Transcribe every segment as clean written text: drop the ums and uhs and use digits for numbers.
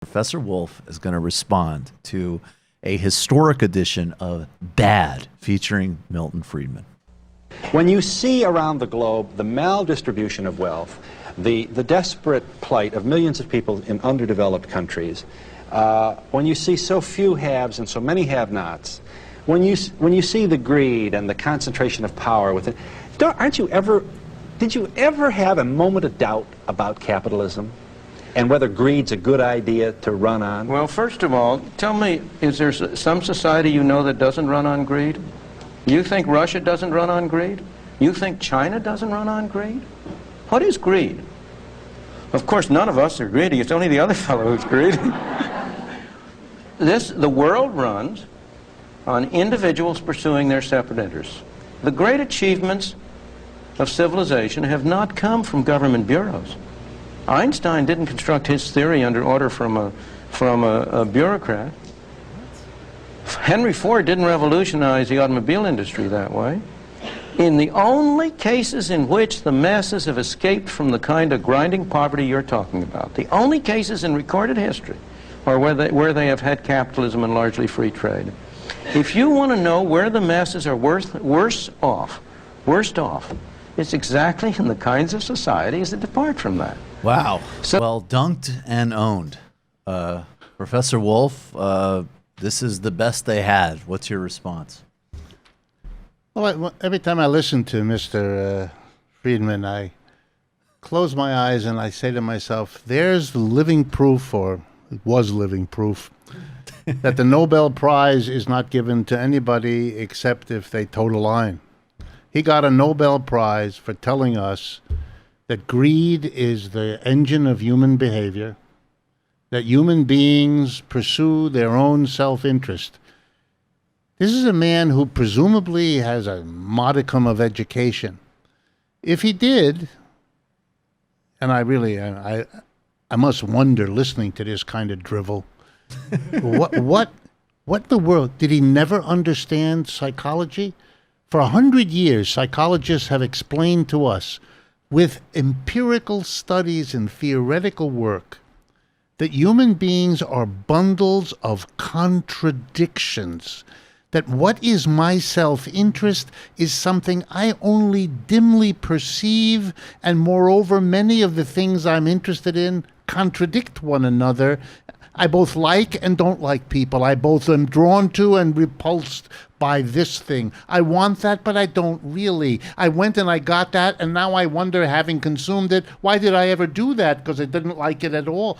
Professor Wolff is going to respond to a historic edition of Bad featuring Milton Friedman. When you see around the globe the maldistribution of wealth, the desperate plight of millions of people in underdeveloped countries, when you see so few haves and so many have-nots, when you see the greed and the concentration of power within, did you ever have a moment of doubt about capitalism and whether greed's a good idea to run on? Well, first of all, tell me, is there some society you know that doesn't run on greed? You think Russia doesn't run on greed? You think China doesn't run on greed? What is greed? Of course, none of us are greedy. It's only the other fellow who's greedy. The world runs on individuals pursuing their separate interests. The great achievements of civilization have not come from government bureaus. Einstein didn't construct his theory under order from a bureaucrat. Henry Ford didn't revolutionize the automobile industry that way. In the only cases in which the masses have escaped from the kind of grinding poverty you're talking about, the only cases in recorded history are where they have had capitalism and largely free trade. If you want to know where the masses are worst off, it's exactly in the kinds of societies that depart from that. Wow. Well dunked and owned. Professor Wolff, this is the best they had. What's your response? Well, every time I listen to Mr. Friedman, I close my eyes and I say to myself, there's the living proof, or it was living proof, that the Nobel Prize is not given to anybody except if they toe the line. He got a Nobel Prize for telling us that greed is the engine of human behavior, that human beings pursue their own self-interest. This is a man who presumably has a modicum of education. If he did, and I must wonder listening to this kind of drivel, what the world, did he never understand psychology? For 100 years, psychologists have explained to us with empirical studies and theoretical work that human beings are bundles of contradictions, that what is my self-interest is something I only dimly perceive, and moreover, many of the things I'm interested in contradict one another. I both like and don't like people. I both am drawn to and repulsed by this thing. I want that, but I don't really. I went and I got that, and now I wonder, having consumed it, why did I ever do that? Because I didn't like it at all.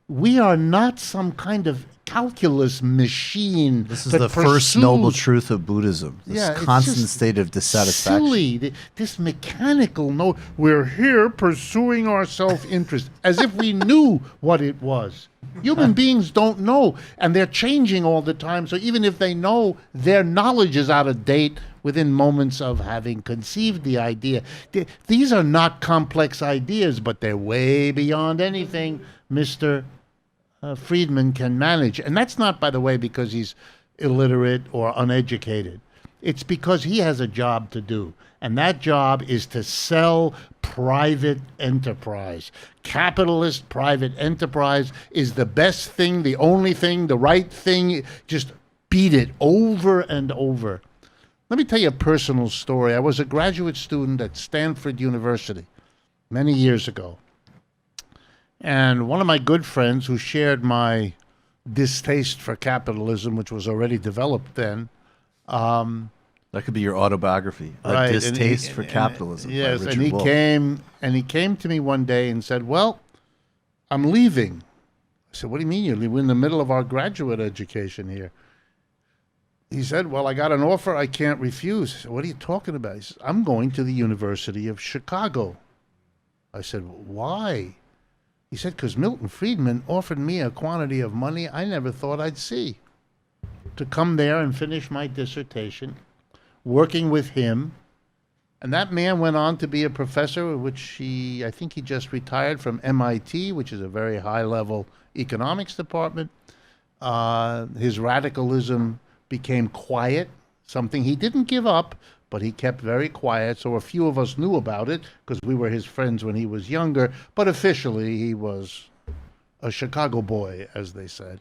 We are not some kind of calculus machine. This is the first noble truth of Buddhism. This constant state of dissatisfaction. Silly, this mechanical note. We're here pursuing our self-interest, as if we knew what it was. Human beings don't know, and they're changing all the time. So even if they know, their knowledge is out of date within moments of having conceived the idea. These are not complex ideas, but they're way beyond anything Mr. Friedman can manage. And that's not, by the way, because he's illiterate or uneducated. It's because he has a job to do. And that job is to sell private enterprise. Capitalist private enterprise is the best thing, the only thing, the right thing. Just beat it over and over. Let me tell you a personal story. I was a graduate student at Stanford University many years ago. And one of my good friends who shared my distaste for capitalism, which was already developed then. That could be your autobiography, right, A Distaste for Capitalism. Yes, by and Richard he came to me one day and said, well, I'm leaving. I said, what do you mean you're leaving? We're in the middle of our graduate education here. He said, well, I got an offer I can't refuse. I said, what are you talking about? He says, I'm going to the University of Chicago. I said, why? He said, because Milton Friedman offered me a quantity of money I never thought I'd see to come there and finish my dissertation, working with him. And that man went on to be a professor, I think he just retired from MIT, which is a very high-level economics department. His radicalism became quiet, something he didn't give up, but he kept very quiet, so a few of us knew about it because we were his friends when he was younger, but officially he was a Chicago boy, as they said.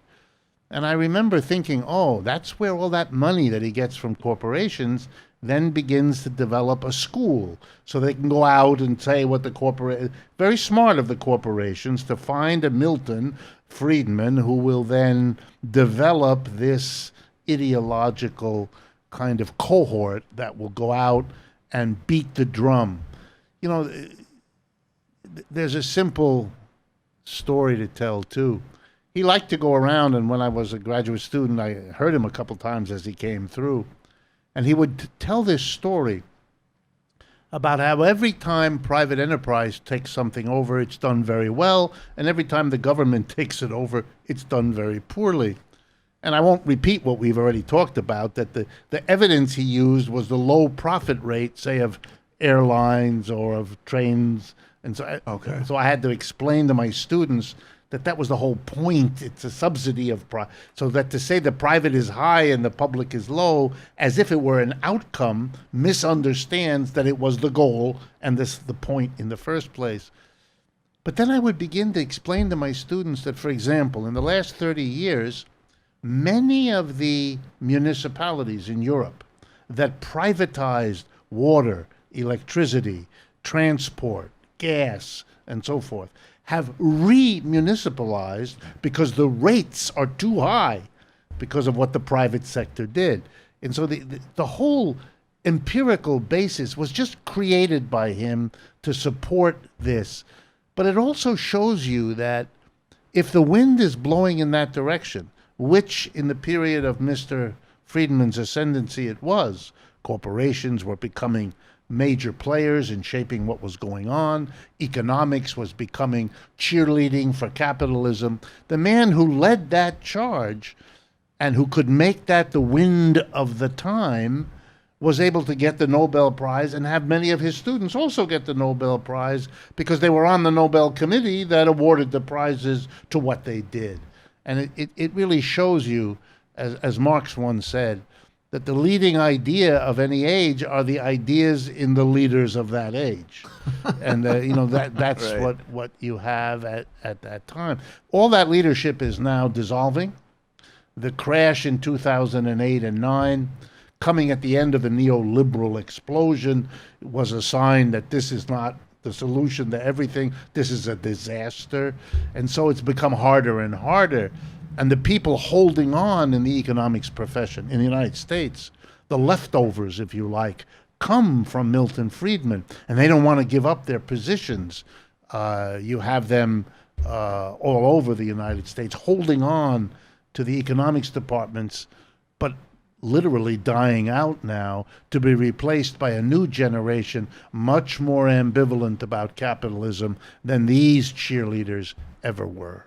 And I remember thinking, oh, that's where all that money that he gets from corporations then begins to develop a school. So they can go out and say what the very smart of the corporations to find a Milton Friedman who will then develop this ideological kind of cohort that will go out and beat the drum. You know, there's a simple story to tell, too. He liked to go around, and when I was a graduate student, I heard him a couple times as he came through, and he would tell this story about how every time private enterprise takes something over, it's done very well, and every time the government takes it over, it's done very poorly. And I won't repeat what we've already talked about, that the evidence he used was the low profit rate, say, of airlines or of trains. And so I had to explain to my students that was the whole point. It's a subsidy of so that to say the private is high and the public is low, as if it were an outcome, misunderstands that it was the goal and the point in the first place. But then I would begin to explain to my students that, for example, in the last 30 years, many of the municipalities in Europe that privatized water, electricity, transport, gas, and so forth, have re-municipalized because the rates are too high because of what the private sector did. And so the whole empirical basis was just created by him to support this. But it also shows you that if the wind is blowing in that direction, which in the period of Mr. Friedman's ascendancy it was, corporations were becoming major players in shaping what was going on. Economics was becoming cheerleading for capitalism. The man who led that charge and who could make that the wind of the time was able to get the Nobel Prize and have many of his students also get the Nobel Prize because they were on the Nobel Committee that awarded the prizes to what they did. And it really shows you, as Marx once said, that the leading idea of any age are the ideas in the leaders of that age. And, that's right. what you have at that time. All that leadership is now dissolving. The crash in 2008 and 9, coming at the end of the neoliberal explosion, was a sign that this is not the solution to everything. This is a disaster. And so it's become harder and harder. And the people holding on in the economics profession in the United States, the leftovers, if you like, come from Milton Friedman, and they don't want to give up their positions. You have them all over the United States holding on to the economics departments, but literally dying out now to be replaced by a new generation much more ambivalent about capitalism than these cheerleaders ever were.